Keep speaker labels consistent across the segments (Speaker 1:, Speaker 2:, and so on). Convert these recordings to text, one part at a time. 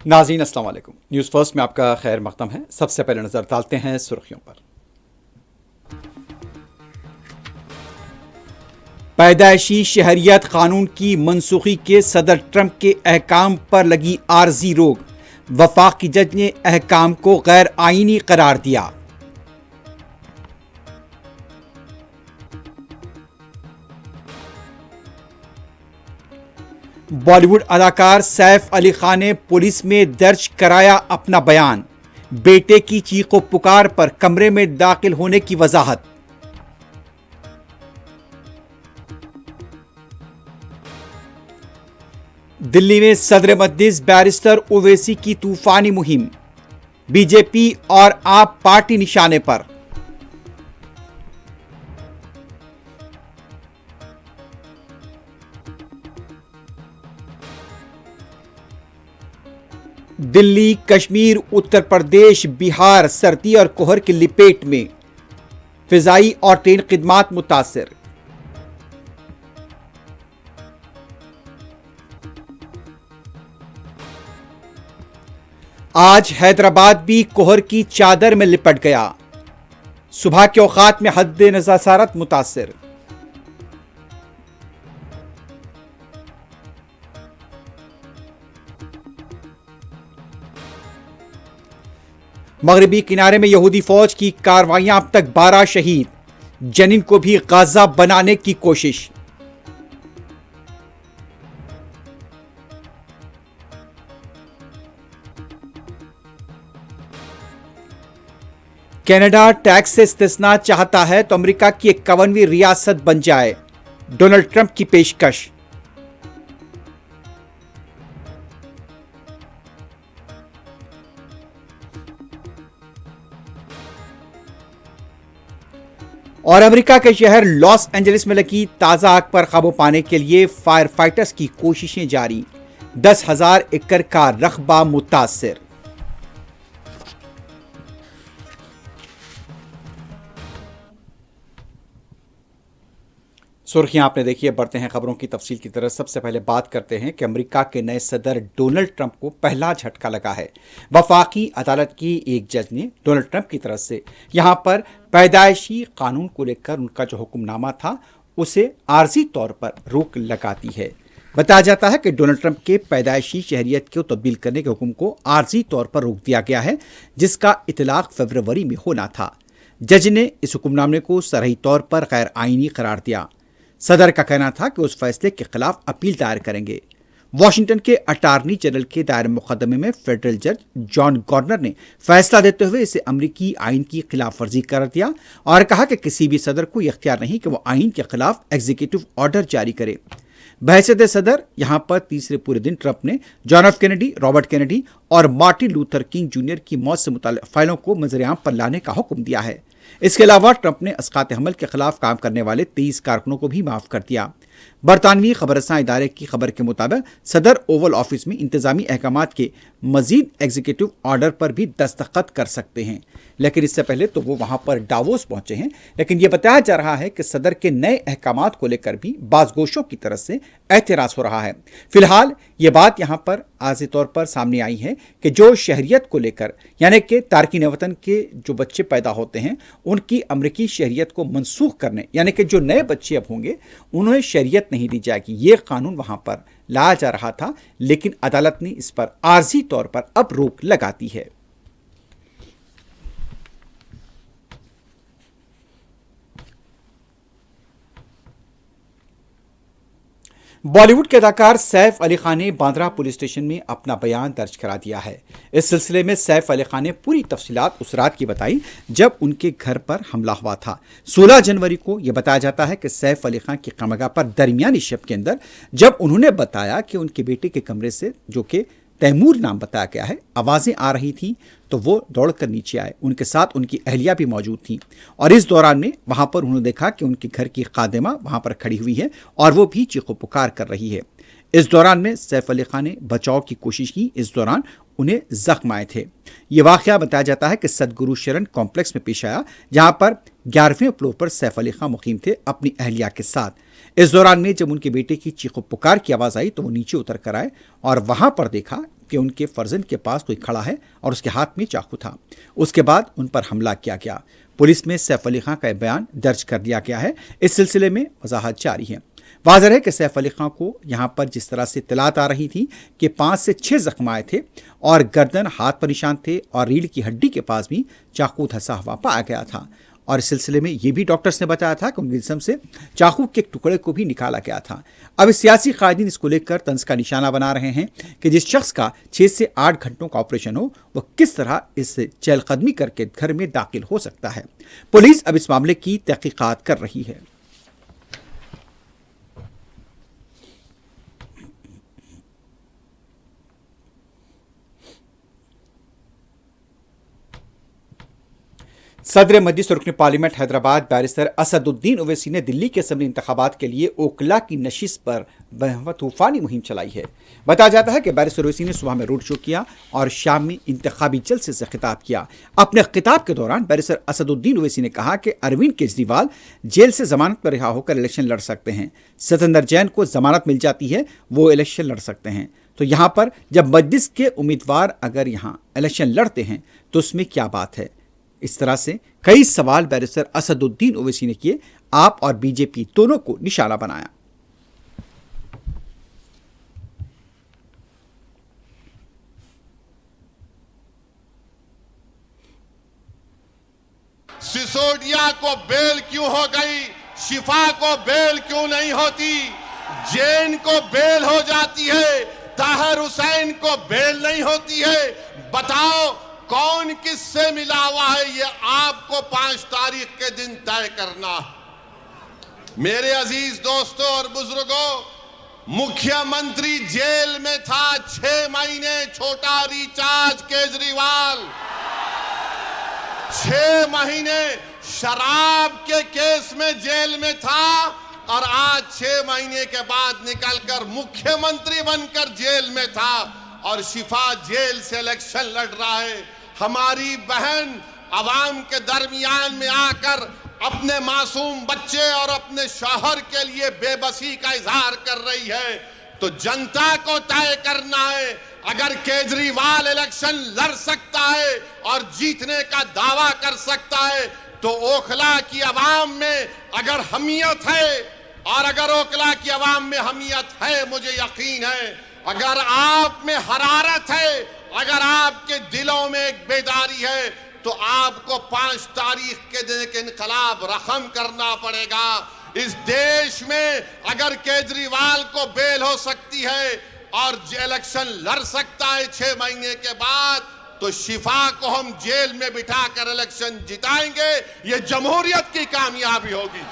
Speaker 1: नाज़रीन अस्सलाम वालेकुम। न्यूज़ फर्स्ट में आपका खैर मकदम है। सबसे पहले नजर डालते हैं सुर्खियों पर। पैदाइशी शहरियत कानून की मनसूखी के सदर ट्रंप के अहकाम पर लगी आर्जी रोक। वफाकी जज ने अहकाम को गैर आईनी करार दिया। बॉलीवुड अदाकार सैफ अली खान ने पुलिस में दर्ज कराया अपना बयान। बेटे की चीखों पुकार पर कमरे में दाखिल होने की वजाहत। दिल्ली में सदर मजलिस बैरिस्टर ओवैसी की तूफानी मुहिम। बीजेपी और आप पार्टी निशाने पर। दिल्ली, कश्मीर, उत्तर प्रदेश, बिहार सर्दी और कोहर की लिपेट में। फिजाई और ट्रेन खिदमात मुतासिर। आज हैदराबाद भी कोहर की चादर में लिपट गया। सुबह के औकात में हद नज़ारत मुतासिर। मगरबी किनारे में यहूदी फौज की कार्रवाइयां, अब तक 12 शहीद। जनीन को भी गाजा बनाने की कोशिश। कनाडा टैक्स से इस्तिस्ना चाहता है तो अमेरिका की 51वीं रियासत बन जाए। डोनाल्ड ट्रंप की पेशकश। और अमेरिका के शहर लॉस एंजलिस में लगी ताजा आग पर काबू पाने के लिए फायर फाइटर्स की कोशिशें जारी। 10,000 एकड़ का रकबा मुतासिर। सुर्खियां आपने देखी है, बढ़ते हैं खबरों की तफसील की तरफ। सबसे पहले बात करते हैं कि अमेरिका के नए सदर डोनाल्ड ट्रंप को पहला झटका लगा है। वफाकी अदालत की एक जज ने डोनाल्ड ट्रंप की तरफ से यहां पर पैदाइशी कानून को लेकर उनका जो हुक्मनामा था उसे आर्जी तौर पर रोक लगा दी है। बताया जाता है कि डोनाल्ड ट्रंप के पैदाइशी शहरियत को तब्दील करने के हुक्म को आर्जी तौर पर रोक दिया गया है, जिसका इतलाक फरवरी में होना था। जज ने इस हुक्मनामे को सरही तौर पर गैर आईनी करार दिया। सदर का कहना था कि उस फैसले के खिलाफ अपील दायर करेंगे। वॉशिंगटन के अटार्नी जनरल के दायर मुकदमे में फेडरल जज जॉन गॉर्नर ने फैसला देते हुए इसे अमेरिकी आइन की खिलाफ वर्जी करार दिया और कहा कि किसी भी सदर को यह इख्तियार नहीं कि वो आइन के खिलाफ एग्जीक्यूटिव ऑर्डर जारी करे। बहैसियत सदर यहां पर तीसरे पूरे दिन ट्रंप ने John F Kennedy, Robert Kennedy और मार्टिन लूथर किंग जूनियर की मौत से मुताल्लिक फाइलों को मंजर-ए-आम पर लाने का हुक्म दिया है। इसके अलावा ट्रंप ने अस्कात हमल के खिलाफ काम करने वाले 23 कारकुनों को भी माफ कर दिया। बरतानवी खबरसां इदारे की खबर के मुताबिक सदर ओवल ऑफिस में इंतजामी अहकाम के मजीद एग्जीक्यूटिव ऑर्डर पर भी दस्तखत कर सकते हैं, लेकिन इससे पहले तो वो वहां पर डावोस पहुंचे हैं। लेकिन यह बताया जा रहा है कि सदर के नए अहकाम को लेकर भी बाज़गोशों की तरफ से एतराज हो रहा है। फिलहाल ये बात यहां पर आज़ी तौर पर सामने आई है कि जो शहरियत को लेकर यानी कि तारकीन वतन के जो बच्चे पैदा होते हैं उनकी अमरीकी शहरियत को मनसूख करने यानी कि जो नए बच्चे अब होंगे उन्हें शहरियत नहीं दी जाएगी, ये कानून वहां पर लाया जा रहा था, लेकिन अदालत ने इस पर आर्जी तौर पर अब रोक लगा दी है। बॉलीवुड के अदाकार सैफ अली खान ने बांद्रा पुलिस स्टेशन में अपना बयान दर्ज करा दिया है। इस सिलसिले में सैफ अली खान ने पूरी तफसीलात उस रात की बताई जब उनके घर पर हमला हुआ था। 16 जनवरी को यह बताया जाता है कि सैफ अली खान की कमरगाह पर दरमियानी शब के अंदर जब उन्होंने बताया कि उनके बेटे के कमरे से, जो कि तैमूर नाम बताया गया है, आवाज़ें आ रही थी तो वो दौड़कर नीचे आए। उनके साथ उनकी अहलिया भी मौजूद थी और इस दौरान में वहाँ पर उन्होंने देखा कि उनके घर की खादिमा वहाँ पर खड़ी हुई है और वो भी चीखो पुकार कर रही है। इस दौरान में सैफ अली खान ने बचाव की कोशिश की। इस दौरान उन्हें जख्म आए थे। ये वाक़या बताया जाता है कि सदगुरु शरण कॉम्प्लेक्स में पेश आया, जहाँ पर 11वें फ्लोर पर सैफ अली खान मुकीम थे अपनी अहलिया के साथ। इस दौरान में जब उनके बेटे की चीखो पुकार की आवाज़ आई तो वो नीचे उतर कर आए और वहाँ पर देखा कि उनके फर्जंद के पास कोई खड़ा है और उसके हाथ में चाकू था। उसके बाद उन पर हमला किया गया। पुलिस में सैफ अली खां का बयान दर्ज कर लिया गया है। इस सिलसिले में वजाहत जारी है। वाज़ेह है कि सैफ अली खां को यहां पर जिस तरह से इत्तलात आ रही थी कि 5 से 6 जख्म आए थे और गर्दन, हाथ पर निशान थे और रीढ़ की हड्डी के पास भी चाकू धंसा हुआ पाया गया था। और इस सिलसिले में ये भी डॉक्टर्स ने बताया था कि उनके जिस्म से चाकू के एक टुकड़े को भी निकाला गया था। अब इस सियासी कायदीन इसको लेकर तंज का निशाना बना रहे हैं कि जिस शख्स का 6 से 8 घंटों का ऑपरेशन हो वह किस तरह इस चहलकदमी करके घर में दाखिल हो सकता है। पुलिस अब इस मामले की तहकीकात कर रही है। सदर मजलिस रुकन पार्लियामेंट हैदराबाद बैरिस्टर असदुद्दीन ओवैसी ने दिल्ली के असेंबली इंतखाबात के लिए ओखला की नशिस्त पर तूफानी मुहिम चलाई है। बताया जाता है कि बैरिस्टर ओवैसी ने सुबह में रोड शो किया और शाम में इंतखाबी जलसे से खिताब किया। अपने खिताब के दौरान बैरिस्टर असदुद्दीन ओवैसी ने कहा कि अरविंद केजरीवाल जेल से जमानत पर रिहा होकर इलेक्शन लड़ सकते हैं। सतेंद्र जैन को जमानत मिल जाती है, वो इलेक्शन लड़ सकते हैं। तो यहाँ पर जब मजलिस के उम्मीदवार अगर यहाँ इलेक्शन लड़ते हैं तो उसमें क्या बात है। इस तरह से कई सवाल बैरिस्टर असदुद्दीन ओवैसी ने किए। आप और बीजेपी दोनों को निशाना बनाया।
Speaker 2: सिसोदिया को बेल क्यों हो गई, शिफा को बेल क्यों नहीं होती, जैन को बेल हो जाती है, ताहिर हुसैन को बेल नहीं होती है। बताओ कौन किससे मिला हुआ है, ये आपको 5 तारीख के दिन तय करना है। मेरे अजीज दोस्तों और बुजुर्गों, मुख्यमंत्री जेल में था 6 महीने, छोटा रिचार्ज केजरीवाल 6 महीने शराब के केस में जेल में था और आज 6 महीने के बाद निकलकर मुख्यमंत्री बनकर जेल में था और शिफा जेल से इलेक्शन लड़ रहा है। हमारी बहन अवाम के दरमियान में आकर अपने मासूम बच्चे और अपने शौहर के लिए बेबसी का इजहार कर रही है। तो जनता को तय करना है। अगर केजरीवाल इलेक्शन लड़ सकता है और जीतने का दावा कर सकता है तो ओखला की आवाम में अगर हमीयत है, और अगर ओखला की आवाम में हमीयत है, मुझे यकीन है, अगर आप में हरारत है, अगर आपके दिलों में एक बेदारी है, तो आपको 5 तारीख के दिन एक इनकलाब रकम करना पड़ेगा। इस देश में अगर केजरीवाल को बेल हो सकती है और इलेक्शन लड़ सकता है 6 महीने के बाद, तो शिफा को हम जेल में बिठाकर इलेक्शन जिताएंगे। ये जमहूरियत की कामयाबी होगी।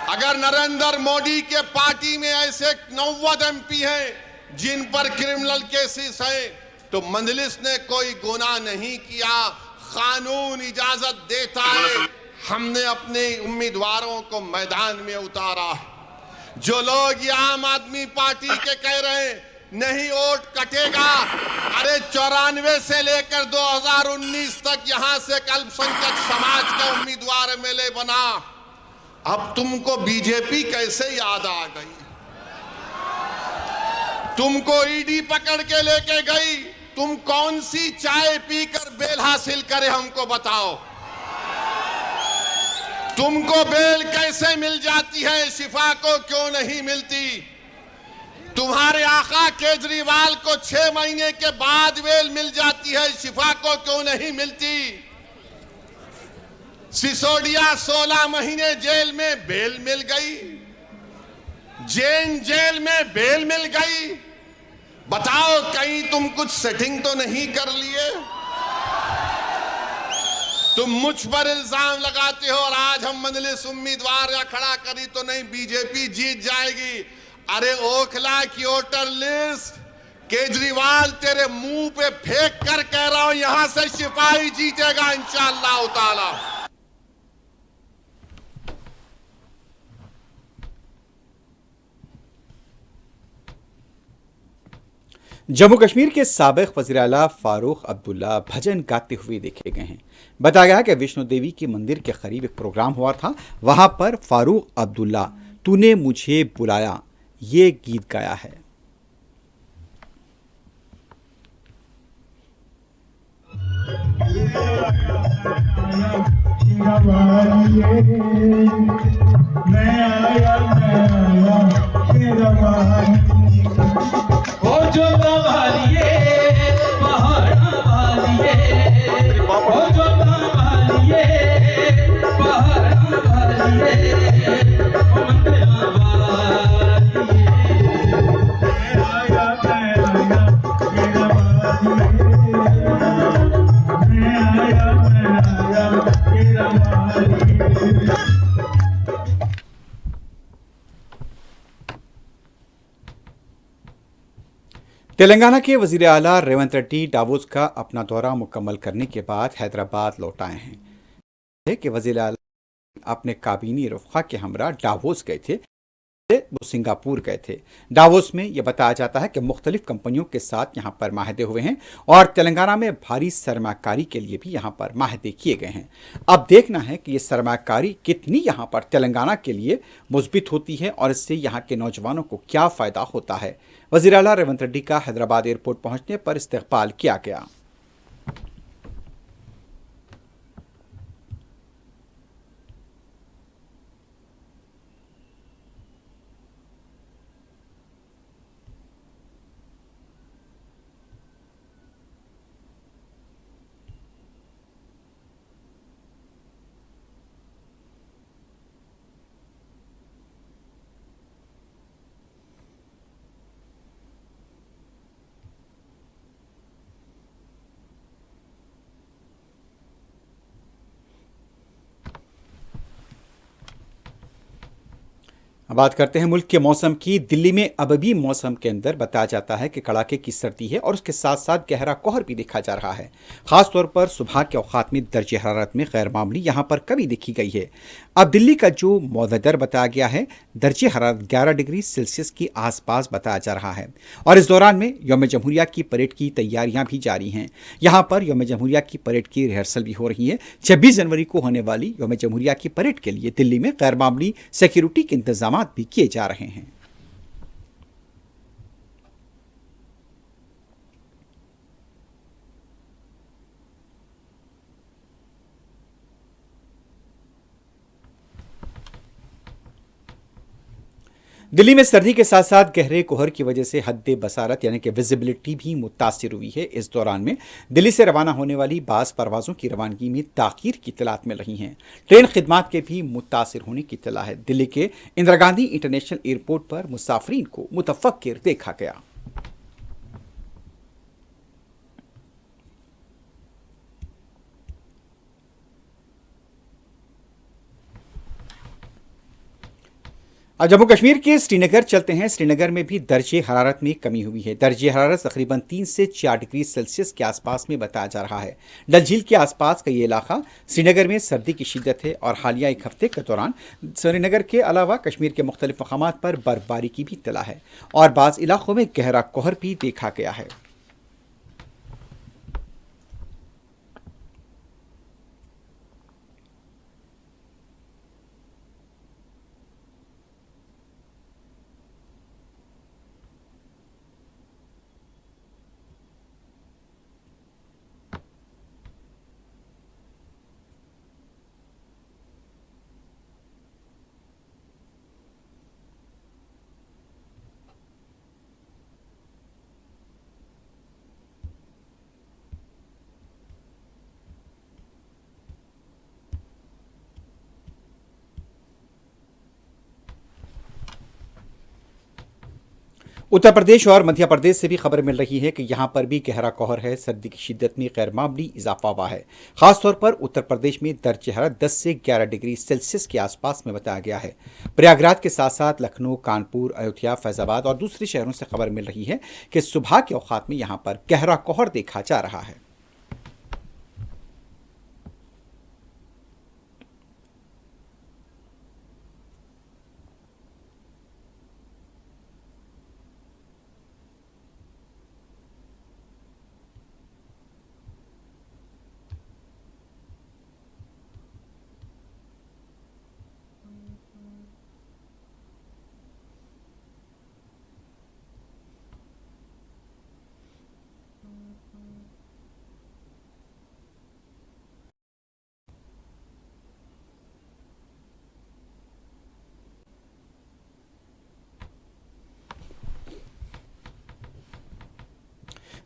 Speaker 2: अगर नरेंद्र मोदी के पार्टी में ऐसे 90 MP हैं जिन पर क्रिमिनल केसेस हैं, तो मजलिस ने कोई गुनाह नहीं किया, कानून इजाजत देता है। हमने अपने उम्मीदवारों को मैदान में उतारा। जो लोग ये आम आदमी पार्टी के कह रहे हैं नहीं वोट कटेगा, अरे 94 से लेकर 2019 तक यहां से अल्पसंख्यक समाज का उम्मीदवार MLA बना। अब तुमको बीजेपी कैसे याद आ गई? तुमको ईडी पकड़ के लेके गई। तुम कौन सी चाय पीकर बेल हासिल करे, हमको बताओ। तुमको बेल कैसे मिल जाती है, शिफा को क्यों नहीं मिलती? तुम्हारे आका केजरीवाल को 6 महीने के बाद बेल मिल जाती है, शिफा को क्यों नहीं मिलती? सिसोदिया 16 महीने जेल में बेल मिल गई, जैन जेल में बेल मिल गई। बताओ कहीं तुम कुछ सेटिंग तो नहीं कर लिए? तुम मुझ पर इल्जाम लगाते हो और आज हम मजलिस उम्मीदवार या खड़ा करी तो नहीं बीजेपी जीत जाएगी। अरे ओखला की वोटर लिस्ट केजरीवाल तेरे मुंह पे फेंक कर कह रहा हूं, यहां से सिपाही जीतेगा इंशाअल्लाह ताला।
Speaker 1: जम्मू कश्मीर के साबिक वज़ीर आला फारूक अब्दुल्ला भजन गाते हुए देखे गए हैं। बताया गया कि वैष्णो देवी के मंदिर के करीब एक प्रोग्राम हुआ था। वहां पर फारूक अब्दुल्ला तूने मुझे बुलाया ये गीत गाया है।
Speaker 3: ओ जोता वालिए पहाड़ा वालिए ओ जोता वालिए पहाड़ा वालिए ओ मंदिरा वालिए
Speaker 1: तेलंगाना के वजीर आला रेवंत रेड्डी डावोस का अपना दौरा मुकम्मल करने के बाद हैदराबाद लौट आए हैं कि वजीर आला अपने काबीनी रफ़ा के हमरा डावोस गए थे। वो सिंगापुर गए थे। डावोस में यह बताया जाता है कि मुख्तलिफ कंपनियों के साथ यहाँ पर माहदे हुए हैं और तेलंगाना में भारी सरमाकारी के लिए भी यहाँ पर माहदे किए गए हैं। अब देखना है कि ये सरमाकारी कितनी यहाँ पर तेलंगाना के लिए मुस्बित होती है और इससे यहाँ के नौजवानों को क्या फ़ायदा होता है। वज़ीर आला रेवंत रेड्डी का हैदराबाद एयरपोर्ट पहुँचने पर इस्तकबाल किया गया। अब बात करते हैं मुल्क के मौसम की। दिल्ली में अब भी मौसम के अंदर बताया जाता है कि कड़ाके की सर्दी है और उसके साथ साथ गहरा कोहर भी देखा जा रहा है। खासतौर पर सुबह के औकात में दर्ज हरारत में गैर मामूली यहाँ पर कमी देखी गई है। अब दिल्ली का जो वेदर बताया गया है, दर्ज हरारत 11 डिग्री सेल्सियस के आसपास बताया जा रहा है और इस दौरान में यौम जमहूरिया की परेड की तैयारियां भी जारी हैं। यहाँ पर यौम जमहूरिया की परेड की रिहर्सल भी हो रही है। 26 जनवरी को होने वाली यौम जमहूरिया की परेड के लिए दिल्ली में गैर मामूली सिक्योरिटी के इंतजाम भी किए जा रहे हैं। दिल्ली में सर्दी के साथ साथ गहरे कोहर की वजह से हद्दे बसारत यानी कि विजिबिलिटी भी मुतासिर हुई है। इस दौरान में दिल्ली से रवाना होने वाली बास परवाज़ों की रवानगी में ताखीर की इत्तलात मिल रही हैं। ट्रेन खिदमात के भी मुतासिर होने की इत्तला है। दिल्ली के इंदिरा गांधी इंटरनेशनल एयरपोर्ट पर मुसाफरीन को मुतफक्किर देखा गया। अब जम्मू कश्मीर के श्रीनगर चलते हैं। श्रीनगर में भी दर्जे हरारत में कमी हुई है। दर्जे हरारत तकरीबन 3 से 4 डिग्री सेल्सियस के आसपास में बताया जा रहा है। डल झील के आसपास का ये इलाका श्रीनगर में सर्दी की शिद्दत है और हालिया एक हफ्ते के दौरान श्रीनगर के अलावा कश्मीर के मुख्तलिफ मकामात पर बर्फबारी की भी इत्तला है और बाज़ इलाकों में गहरा कोहर भी देखा गया है। उत्तर प्रदेश और मध्य प्रदेश से भी खबर मिल रही है कि यहाँ पर भी गहरा कोहर है। सर्दी की शिद्दत में गैर मामूली इजाफा हुआ है। खासतौर पर उत्तर प्रदेश में दर्ज हरारत 10 से 11 डिग्री सेल्सियस के आसपास में बताया गया है। प्रयागराज के साथ साथ लखनऊ, कानपुर, अयोध्या, फैजाबाद और दूसरे शहरों से खबर मिल रही है कि सुबह के औकात में यहाँ पर गहरा कोहर देखा जा रहा है।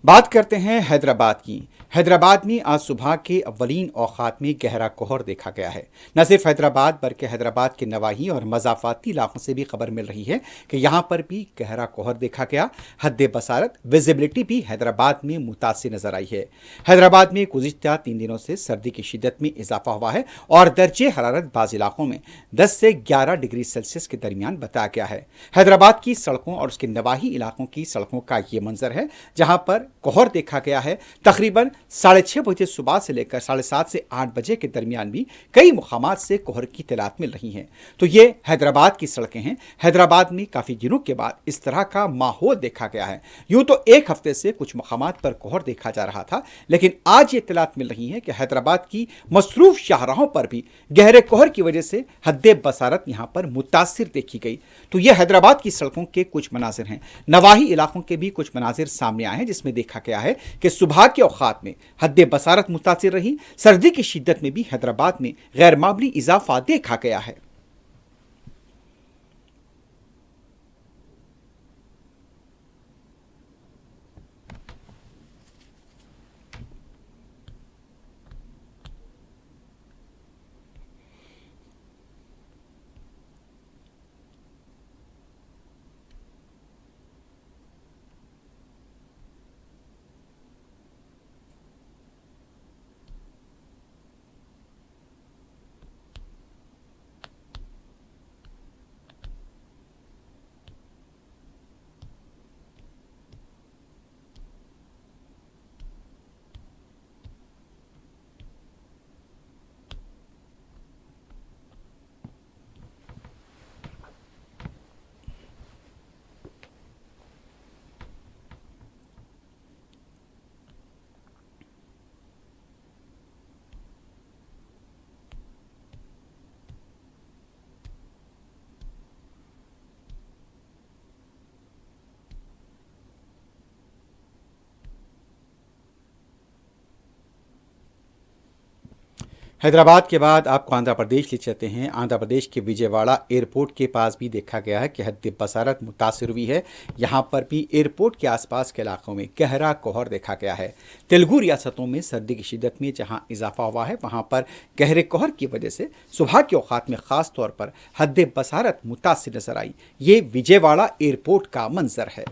Speaker 1: बात करते हैं हैदराबाद की। हैदराबाद में आज सुबह के अव्वलीन औकात में गहरा कोहर देखा गया है। न सिर्फ हैदराबाद बल्कि हैदराबाद के नवाही और मज़ाफ़ाती इलाकों से भी खबर मिल रही है कि यहाँ पर भी गहरा कोहर देखा गया। हद बसारत विजिबिलिटी भी हैदराबाद में मुतासिर नजर आई है। हैदराबाद में गुज़िश्ता 3 दिनों से सर्दी की शिद्दत में इजाफा हुआ है और दर्जे हरारत बाज़ इलाकों में 10 से 11 डिग्री सेल्सियस के दरमियान बताया गया है। हैदराबाद की सड़कों और उसके नवाही इलाकों की सड़कों का ये मंजर है जहां पर कोहर देखा गया है। तकरीबन 6:30 बजे सुबह से लेकर 7:30 से 8 बजे के दरमियान भी कई मुकामात से कोहर की इत्तलात मिल रही हैं। तो ये हैदराबाद की सड़कें हैं। हैदराबाद में काफ़ी दिनों के बाद इस तरह का माहौल देखा गया है। यूं तो एक हफ्ते से कुछ मुकामात पर कोहर देखा जा रहा था, लेकिन आज ये इत्तलात मिल रही है कि हैदराबाद की मसरूफ शाहराहों पर भी गहरे कोहर की वजह से हद बसारत यहां पर मुतासिर देखी गई। तो ये हैदराबाद की सड़कों के कुछ मनाजिर हैं। नवाही इलाकों के भी कुछ मनाजिर सामने आए हैं जिसमें देखा गया है कि सुबह के औकात में हद बसारत मुतासिर रही। सर्दी की शिद्दत में भी हैदराबाद में गैर मामूली इजाफा देखा गया है। हैदराबाद के बाद आपको आंध्र प्रदेश ले चलते हैं। आंध्र प्रदेश के विजयवाड़ा एयरपोर्ट के पास भी देखा गया है कि हद बसारत मुतासिर हुई है। यहाँ पर भी एयरपोर्ट के आसपास के इलाकों में गहरा कोहर देखा गया है। तेलुगु रियासतों में सर्दी की शिद्दत में जहाँ इजाफा हुआ है वहाँ पर गहरे कोहर की वजह से सुबह के औकात में ख़ास तौर पर हद बसारत मुतासिर नजर आई। ये विजयवाड़ा एयरपोर्ट का मंजर है।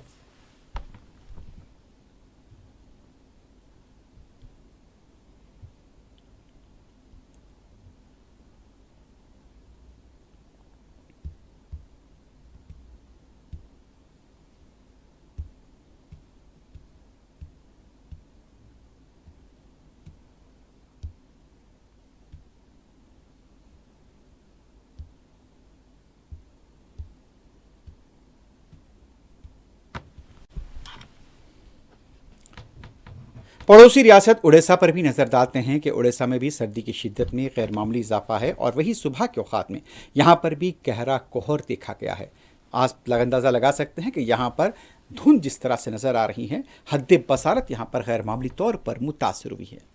Speaker 1: पड़ोसी रियासत उड़ीसा पर भी नजर डालते हैं कि उड़ीसा में भी सर्दी की शिद्दत में गैर मामूली इजाफा है और वही सुबह के औकात में यहाँ पर भी गहरा कोहर देखा गया है। आज अंदाज़ा लगा सकते हैं कि यहाँ पर धुंध जिस तरह से नजर आ रही है, हद बसारत यहाँ पर गैर मामूली तौर पर मुतासिर हुई है।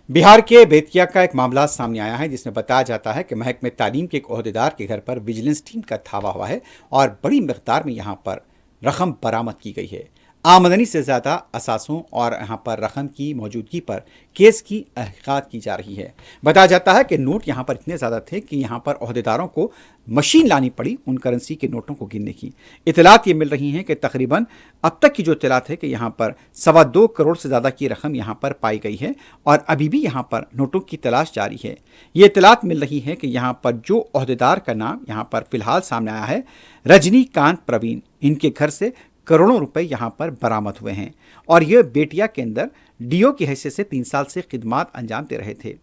Speaker 1: बिहार के बेतिया का एक मामला सामने आया है जिसमें बताया जाता है कि महकमे तालीम के एक ओहदेदार के घर पर विजिलेंस टीम का धावा हुआ है और बड़ी मिकदार में यहाँ पर रकम बरामद की गई है। आमदनी से ज़्यादा असासों और यहाँ पर रकम की मौजूदगी पर केस की तहकीकात की जा रही है। बताया जाता है कि नोट यहाँ पर इतने ज़्यादा थे कि यहाँ पर ओहदेदारों को मशीन लानी पड़ी उन करेंसी के नोटों को गिनने की। इतलात ये मिल रही हैं कि तकरीबन अब तक की जो इतलात है कि यहाँ पर 2.25 करोड़ से ज़्यादा की रकम यहाँ पर पाई गई है और अभी भी यहाँ पर नोटों की तलाश जारी है। ये इतलात मिल रही है कि यहाँ पर जो ओहदेदार का नाम यहाँ पर फिलहाल सामने आया है, रजनीकांत प्रवीण, इनके घर से करोड़ों रुपए यहाँ पर बरामद हुए हैं और ये बेटिया के अंदर डीओ की हैसियत से 3 साल से खिदमात अंजाम दे रहे थे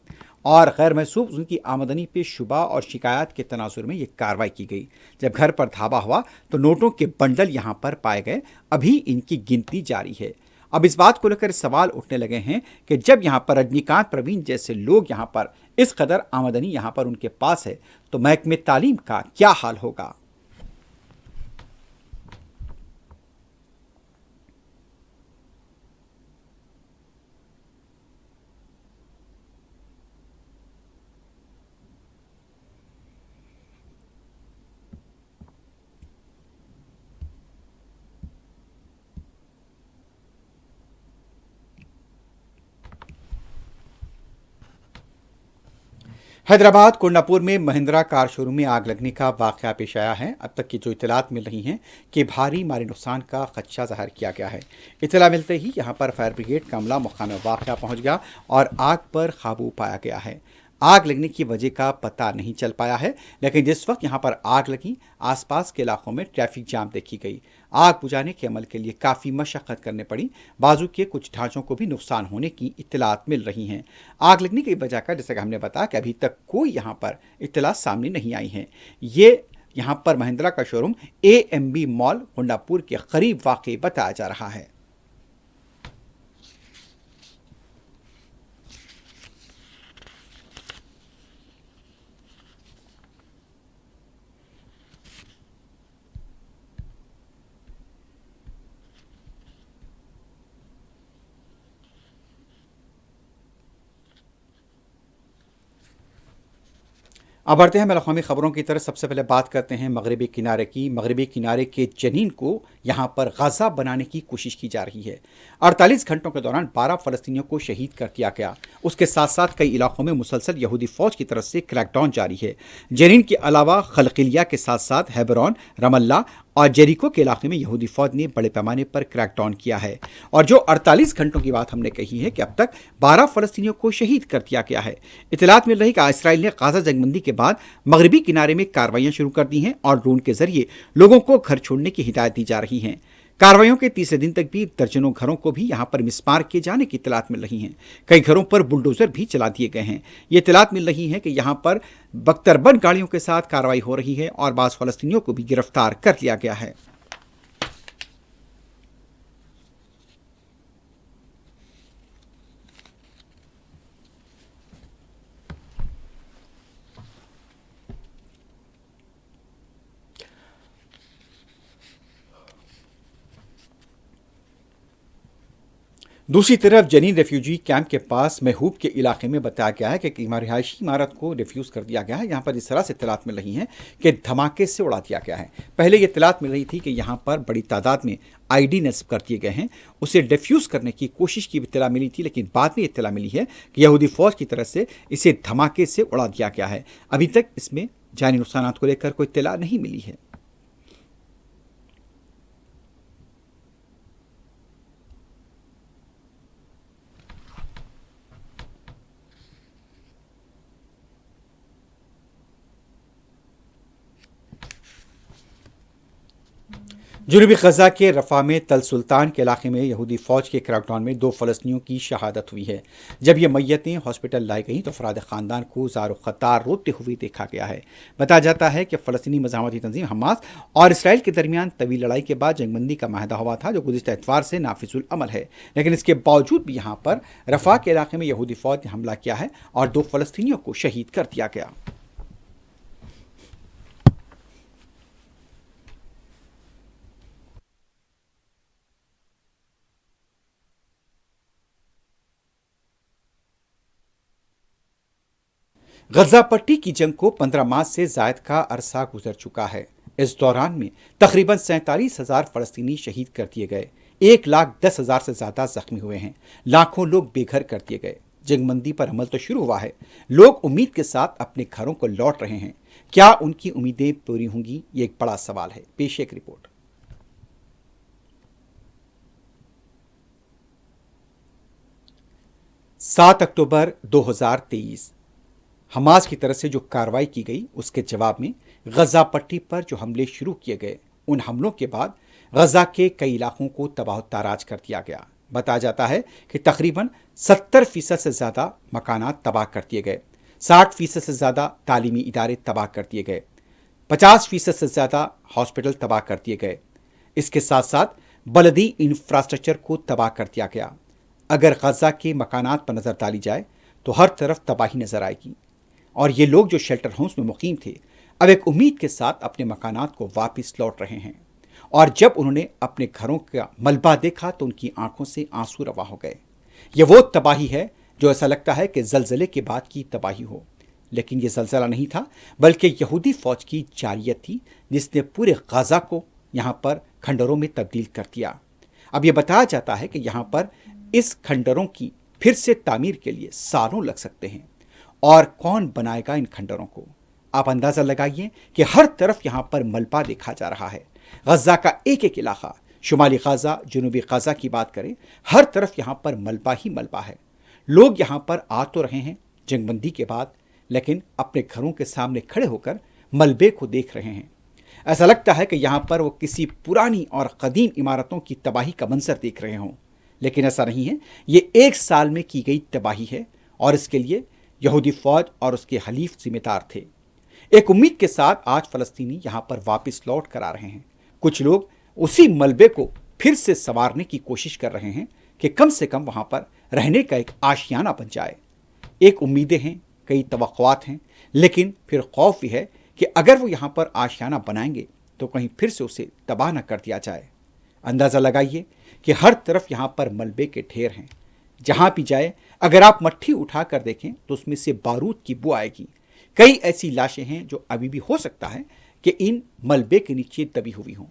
Speaker 1: और गैर महसूब उनकी आमदनी पे शुबा और शिकायत के तनाजुर में ये कार्रवाई की गई। जब घर पर धावा हुआ तो नोटों के बंडल यहाँ पर पाए गए। अभी इनकी गिनती जारी है। अब इस बात को लेकर सवाल उठने लगे हैं कि जब यहाँ पर रजनीकांत, प्रवीण जैसे लोग यहाँ पर इस कदर आमदनी यहाँ पर उनके पास है, तो महकमे तालीम का क्या हाल होगा। हैदराबाद कोंडापुर में महिंद्रा कार शोरूम में आग लगने का वाकया पेश आया है। अब तक की जो इतलात मिल रही हैं कि भारी माली नुकसान का खदशा जाहिर किया गया है। इतला मिलते ही यहां पर फायर ब्रिगेड का अमला मकाम वाकया पहुंच गया और आग पर काबू पाया गया है। आग लगने की वजह का पता नहीं चल पाया है, लेकिन जिस वक्त यहां पर आग लगी, आसपास के इलाकों में ट्रैफिक जाम देखी गई। आग बुझाने के अमल के लिए काफ़ी मशक्क़त करनी पड़ी। बाजू के कुछ ढांचों को भी नुकसान होने की इत्तलात मिल रही हैं। आग लगने की वजह का जैसे कि हमने बताया कि अभी तक कोई यहाँ पर इत्तला सामने नहीं आई है। ये यहाँ पर महिंद्रा का शोरूम AMB मॉल कोंडापुर के करीब वाक़ई बताया जा रहा है। अब बढ़ते हैं मलखामी खबरों की तरफ। सबसे पहले बात करते हैं मगरबी किनारे की। मगरबी किनारे के जनीन को यहाँ पर गाजा बनाने की कोशिश की जा रही है। 48 घंटों के दौरान 12 फ़लस्तीनियों को शहीद कर दिया गया। उसके साथ साथ कई इलाकों में मुसलसल यहूदी फ़ौज की तरफ से क्रैकडाउन जारी है। जनीन के अलावा खलकिलिया के साथ साथ हेबरॉन, रमल्ला और जेरिको के इलाके में यहूदी फौज ने बड़े पैमाने पर क्रैकडाउन किया है। और जो 48 घंटों की बात हमने कही है कि अब तक 12 फ़लस्तीनियों को शहीद कर दिया गया है। इतलात मिल रही कि इसराइल ने गाजा जंगबंदी के बाद मगरबी किनारे में कार्रवाइयां शुरू कर दी हैं और ड्रोन के जरिए लोगों को घर छोड़ने की हिदायत दी जा रही है। कार्रवाइयों के तीसरे दिन तक भी दर्जनों घरों को भी यहां पर मिसमार किए जाने की इतलात मिल रही हैं। कई घरों पर बुलडोजर भी चला दिए गए हैं। ये इतलात मिल रही है कि यहां पर बख्तरबंद गाड़ियों के साथ कार्रवाई हो रही है और बाज़ फ़लस्तीनियों को भी गिरफ्तार कर लिया गया है। दूसरी तरफ जनीन रेफ्यूजी कैंप के पास महूब के इलाके में बताया गया है कि रिहायशी इमारत को डिफ्यूज कर दिया गया है। यहाँ पर इस तरह से इतलात मिल रही हैं कि धमाके से उड़ा दिया गया है। पहले ये इतलात मिल रही थी कि यहाँ पर बड़ी तादाद में ID नस्ब कर दिए गए हैं, उसे डिफ्यूज करने की कोशिश की इत्तला मिली थी, लेकिन बाद में इत्तला मिली है कि यहूदी फौज की तरफ से इसे धमाके से उड़ा दिया गया है। अभी तक इसमें जानी नुकसानात को लेकर कोई इत्तला नहीं मिली है। जनूबी गजा के रफा में तल सुल्तान के इलाके में यहूदी फौज के क्रैकडाउन में 2 फ़लस्तीनियों की शहादत हुई है। जब ये मैयतें हॉस्पिटल लाई गईं तो अफराद ख़ानदान को ज़ारो ख़तार रोते हुए देखा गया है। बताया जाता है कि फ़लस्तीनी मज़ाहमती तंजीम हमास और इसराइल के दरमियान तवील लड़ाई के बाद जंगबंदी का माहदा हुआ था, जो गुज़िश्ता इतवार से नाफिजुल अमल है। लेकिन इसके बावजूद भी यहाँ पर रफा के इलाके में यहूदी फौज ने हमला किया है और 2 फ़लस्तीनियों को शहीद कर दिया गया। गजा पट्टी की जंग को 15 माह से जायद का अरसा गुजर चुका है। इस दौरान में तकरीबन 47,000 फ़लस्तीनी शहीद कर दिए गए, 1,10,000 से ज़्यादा जख्मी हुए हैं, लाखों लोग बेघर कर दिए गए। जंगबंदी पर अमल तो शुरू हुआ है, लोग उम्मीद के साथ अपने घरों को लौट रहे हैं। क्या उनकी उम्मीदें पूरी होंगी, ये एक बड़ा सवाल है। पेश एक रिपोर्ट। 7 अक्टूबर 2023 हमास की तरफ से जो कार्रवाई की गई, उसके जवाब में गजा पट्टी पर जो हमले शुरू किए गए, उन हमलों के बाद गजा के कई इलाकों को तबाह ताराज कर दिया गया। बताया जाता है कि तकरीबन 70% से ज़्यादा मकानात तबाह कर दिए गए, 60% से ज़्यादा तालीमी इदारे तबाह कर दिए गए, 50% से ज़्यादा हॉस्पिटल तबाह कर दिए गए। इसके साथ साथ बलदी इंफ्रास्ट्रक्चर को तबाह कर दिया गया। अगर गजा के मकानात पर नजर डाली जाए तो हर तरफ तबाही नजर आएगी और ये लोग जो शेल्टर होम्स में मुकीम थे अब एक उम्मीद के साथ अपने मकानात को वापस लौट रहे हैं। और जब उन्होंने अपने घरों का मलबा देखा तो उनकी आंखों से आंसू रवा हो गए। ये वो तबाही है जो ऐसा लगता है कि जलजले के बाद की तबाही हो, लेकिन ये जलजला नहीं था बल्कि यहूदी फौज की जारियत थी जिसने पूरे गाजा को यहाँ पर खंडरों में तब्दील कर दिया। अब यह बताया जाता है कि यहाँ पर इस खंडरों की फिर से तामीर के लिए सालों लग सकते हैं। और कौन बनाएगा इन खंडरों को? आप अंदाजा लगाइए कि हर तरफ यहाँ पर मलबा देखा जा रहा है। गजा का एक एक इलाका, शुमाली गाजा, जनूबी गाजा की बात करें, हर तरफ यहाँ पर मलबा ही मलबा है। लोग यहाँ पर आ तो रहे हैं जंगबंदी के बाद, लेकिन अपने घरों के सामने खड़े होकर मलबे को देख रहे हैं। ऐसा लगता है कि यहाँ पर वो किसी पुरानी और कदीम इमारतों की तबाही का मंजर देख रहे हों, लेकिन ऐसा नहीं है। ये एक साल में की गई तबाही है और इसके लिए यहूदी फौज और उसके हलीफ जिम्मेदार थे। एक उम्मीद के साथ आज फलस्तीनी यहाँ पर वापस लौट कर आ रहे हैं। कुछ लोग उसी मलबे को फिर से संवारने की कोशिश कर रहे हैं कि कम से कम वहाँ पर रहने का एक आशियाना बन जाए। एक उम्मीदें हैं, कई तवक्कुआत हैं, लेकिन फिर खौफ भी है कि अगर वो यहाँ पर आशियाना बनाएंगे तो कहीं फिर से उसे तबाह न कर दिया जाए। अंदाज़ा लगाइए कि हर तरफ यहाँ पर मलबे के ढेर हैं। जहाँ भी जाए अगर आप मट्ठी उठा कर देखें तो उसमें से बारूद की बू आएगी। कई ऐसी लाशें हैं जो अभी भी हो सकता है कि इन मलबे के नीचे दबी हुई हों।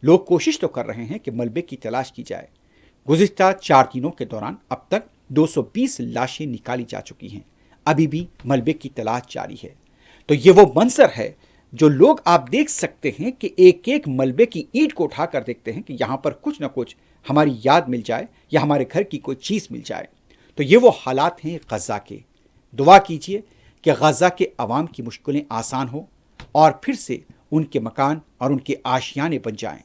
Speaker 1: लोग कोशिश तो कर रहे हैं कि मलबे की तलाश की जाए। गुज़िश्ता 4 दिनों के दौरान अब तक 220 लाशें निकाली जा चुकी हैं। अभी भी मलबे की तलाश जारी है। तो ये वो मंजर है जो लोग आप देख सकते हैं कि एक एक मलबे की ईंट को उठाकर देखते हैं कि यहाँ पर कुछ ना कुछ हमारी याद मिल जाए या हमारे घर की कोई चीज़ मिल जाए। तो ये वो हालात हैं गजा के। दुआ कीजिए कि गजा के अवाम की मुश्किलें आसान हो और फिर से उनके मकान और उनके आशियाने बन जाएं।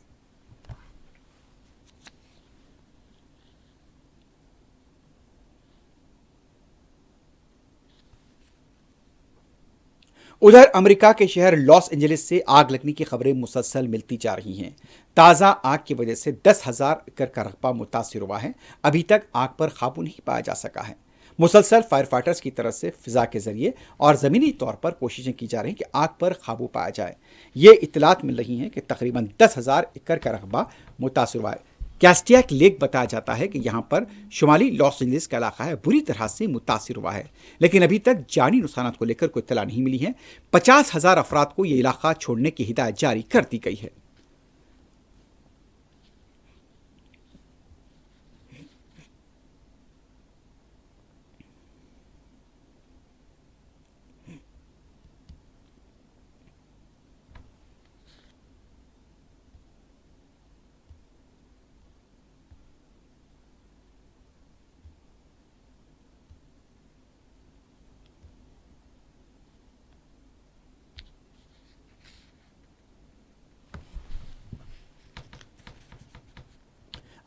Speaker 1: उधर अमेरिका के शहर लॉस एंजलिस से आग लगने की खबरें मुसलसल मिलती जा रही हैं। ताज़ा आग की वजह से 10,000 एकड़ का रकबा मुतासिर हुआ है। अभी तक आग पर काबू नहीं पाया जा सका है। मुसलसल फायर फाइटर्स की तरफ से फिजा के जरिए और ज़मीनी तौर पर कोशिशें की जा रही हैं कि आग पर काबू पाया जाए। ये इतलात मिल रही हैं कि तकरीबन 10,000 एकड़ का रकबा मुतासिर हुआ है। कैस्टियक लेक बताया जाता है कि यहाँ पर शुमाली लॉस एंजलिस का इलाका है बुरी तरह से मुतासिर हुआ है, लेकिन अभी तक जानी नुकसानात को लेकर कोई इत्तला नहीं मिली है। 50,000 अफराद को ये इलाका छोड़ने की हिदायत जारी कर दी गई है।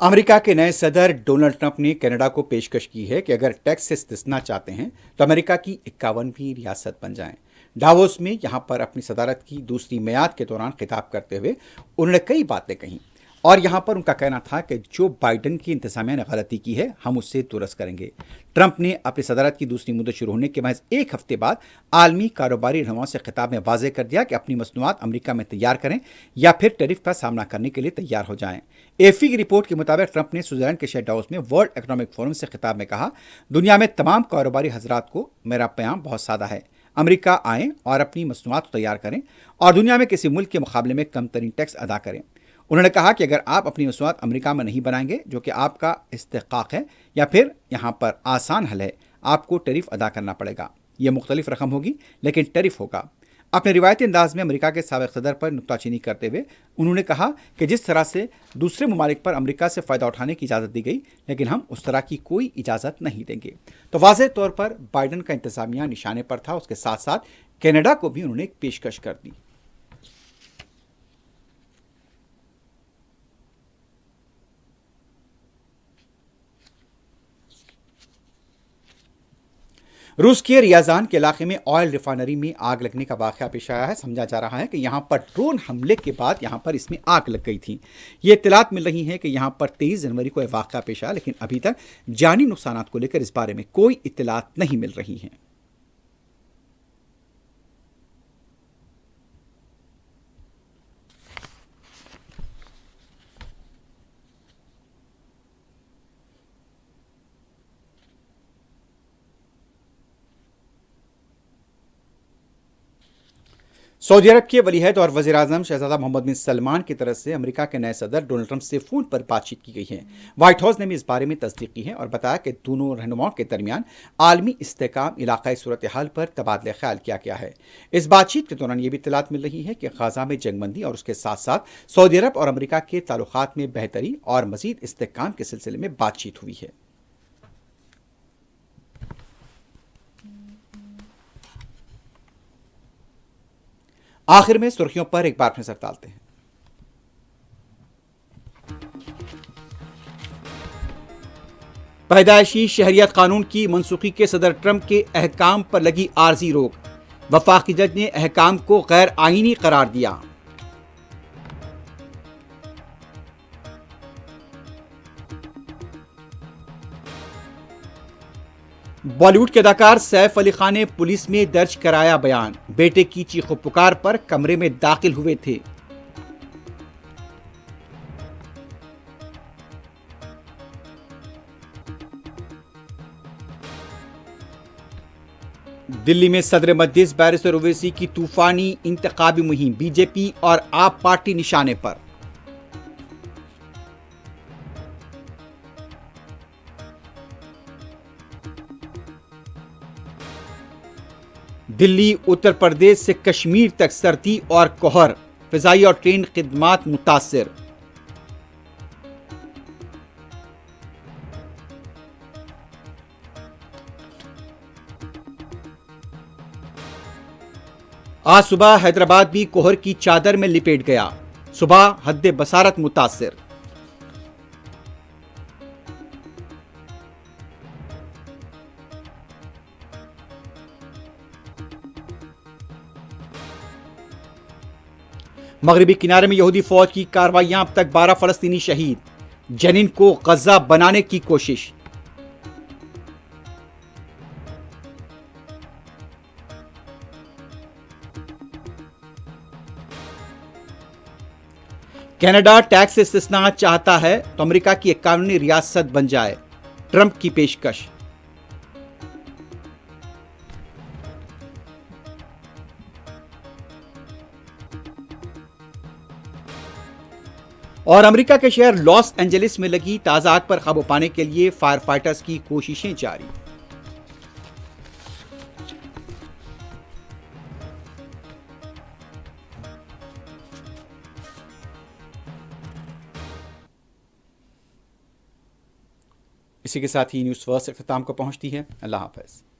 Speaker 1: अमेरिका के नए सदर डोनाल्ड ट्रंप ने कनाडा को पेशकश की है कि अगर टैक्स से इस्तिस्ना चाहते हैं तो अमेरिका की 51वीं रियासत बन जाएं। डावोस में यहां पर अपनी सदारत की दूसरी मियाद के दौरान खिताब करते हुए उन्होंने कई बातें कहीं और यहां पर उनका कहना था कि जो बाइडेन की इंतजामिया ने गलती की है हम उससे दुरुस्त करेंगे। ट्रंप ने अपनी सदारत की दूसरी मुद्दत शुरू होने के महज एक हफ्ते बाद आलमी कारोबारी रहनुमाओं से खिताब में वाजे कर दिया कि अपनी मसनूआत अमेरिका में तैयार करें या फिर टैरिफ का सामना करने के लिए तैयार हो जाएं। एफपी की रिपोर्ट के मुताबिक ट्रंप ने स्विट्जरलैंड के शहर डावोस में वर्ल्ड इकोनॉमिक फोरम से खिताब में कहा, दुनिया में तमाम कारोबारी हजरात को मेरा पैगाम बहुत सादा है। अमेरिका आएँ और अपनी मसनूआत तैयार करें और दुनिया में किसी मुल्क के मुकाबले में कम तरीन टैक्स अदा करें। उन्होंने कहा कि अगर आप अपनी मसनूआत अमेरिका में नहीं बनाएंगे, जो कि आपका इस्तेकाक है, या फिर यहाँ पर आसान हल है, आपको टैरिफ अदा करना पड़ेगा। ये मुख्तलिफ रकम होगी लेकिन टैरिफ होगा। अपने रिवायती अंदाज में अमेरिका के साबिक़ सदर पर नुक्ताचीनी करते हुए उन्होंने कहा कि जिस तरह से दूसरे ममालिक पर अमेरिका से फ़ायदा उठाने की इजाज़त दी गई, लेकिन हम उस तरह की कोई इजाज़त नहीं देंगे। तो वाज़ेह तौर पर बाइडेन का इंतज़ामिया निशाने पर था। उसके साथ साथ कनाडा को भी उन्होंने एक पेशकश कर दी। रूस के रियाजान के इलाके में ऑयल रिफाइनरी में आग लगने का वाकया पेश आया है। समझा जा रहा है कि यहां पर ड्रोन हमले के बाद यहां पर इसमें आग लग गई थी। ये इत्तलात मिल रही है कि यहां पर 23 जनवरी को यह वाकया पेश आया, लेकिन अभी तक जानी नुकसानात को लेकर इस बारे में कोई इत्तलात नहीं मिल रही हैं। सऊदी अरब के वलीअहद और वज़ीर आज़म शहजादा मोहम्मद बिन सलमान की तरफ से अमेरिका के नए सदर डोनाल्ड ट्रंप से फ़ोन पर बातचीत की गई है। व्हाइट हाउस ने भी इस बारे में तस्दीक की है और बताया कि दोनों रहनुमाओं के दरमियान आलमी इस्तेहकाम, इलाकाई सूरत हाल पर तबादला ख्याल किया गया है। इस बातचीत के दौरान ये भी इत्तलात मिल रही है कि गाज़ा में जंगबंदी और उसके साथ साथ सऊदी अरब और अमेरिका के ताल्लुकात में बेहतरी और मज़ीद इस्तेहकाम के सिलसिले में बातचीत हुई है। आखिर में सुर्खियों पर एक बार फिर नजर डालते हैं। पैदाइशी शहरियत कानून की मनसूखी के सदर ट्रंप के अहकाम पर लगी आर्जी रोक। वफाकी जज ने अहकाम को गैर आईनी करार दिया। बॉलीवुड के अदाकार सैफ अली खान ने पुलिस में दर्ज कराया बयान। बेटे की चीखो पुकार पर कमरे में दाखिल हुए थे। दिल्ली में सदर मजलिस बैरिस्टर ओवैसी की तूफानी इंतखाबी मुहिम, बीजेपी और आप पार्टी निशाने पर। दिल्ली उत्तर प्रदेश से कश्मीर तक सर्दी और कोहर, फिजाई और ट्रेन खिदमात मुतासिर। आज सुबह हैदराबाद भी कोहर की चादर में लिपेट गया। सुबह हद्दे बसारत मुतासिर। मगरबी किनारे में यहूदी फौज की कार्रवाइयां, अब तक 12 फलस्तीनी शहीद। जनीन को गजा बनाने की कोशिश। कनाडा टैक्स से इस्तिस्ना चाहता है तो अमेरिका की एक कानूनी रियासत बन जाए, ट्रंप की पेशकश। और अमेरिका के शहर लॉस एंजलिस में लगी ताजा आग पर काबू पाने के लिए फायर फाइटर्स की कोशिशें जारी। इसी के साथ ही न्यूज़ फर्स्ट अख्ताम को पहुंचती है। अल्लाह हाफ़िज़।